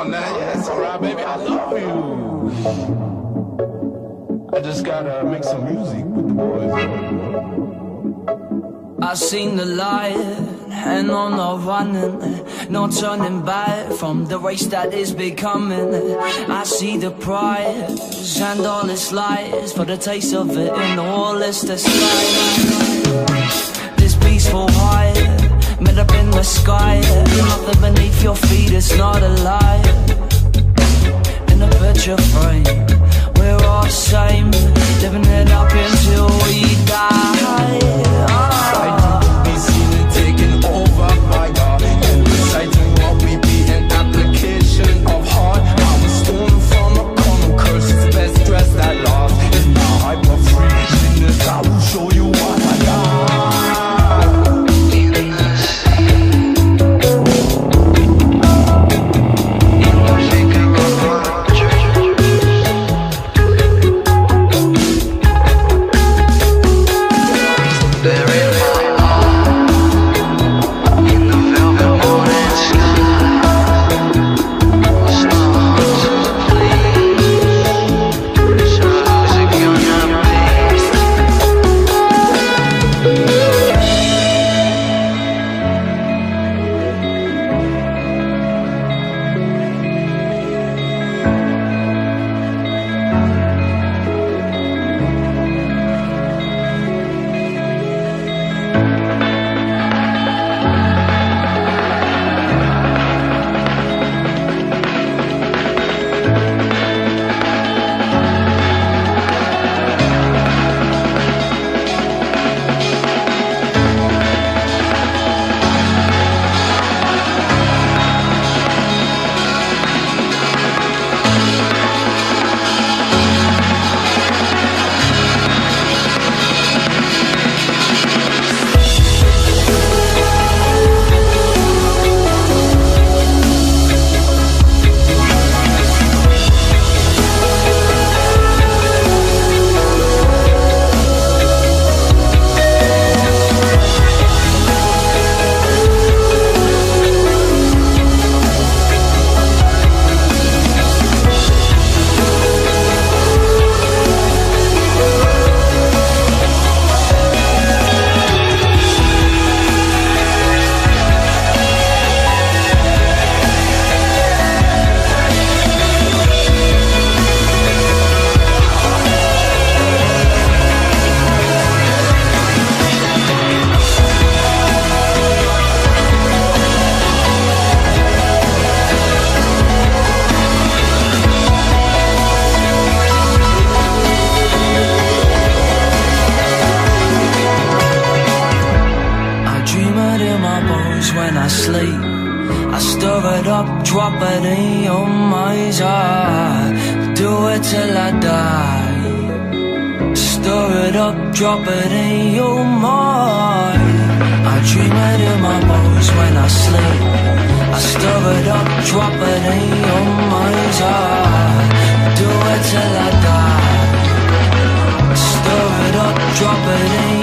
on now. Yeah, it's alright, baby. I love you. I just gotta make some music with the boys. I seen the light and I'm not running, no turning back from the race that is becoming. I see the prize and all its lies, for the taste of it in all its disguise. This peaceful high, met up in the sky, nothing beneath your feet, it's not a lie. In a picture frame, we're all the same, living it up until we die. When I sleep, I stir it up, drop it in your mind's eye. Do it till I die. Stir it up, drop it in your mind. I dream it in my bones when I sleep. I stir it up, drop it in your mind's eye. Do it till I die. Stir it up, drop it in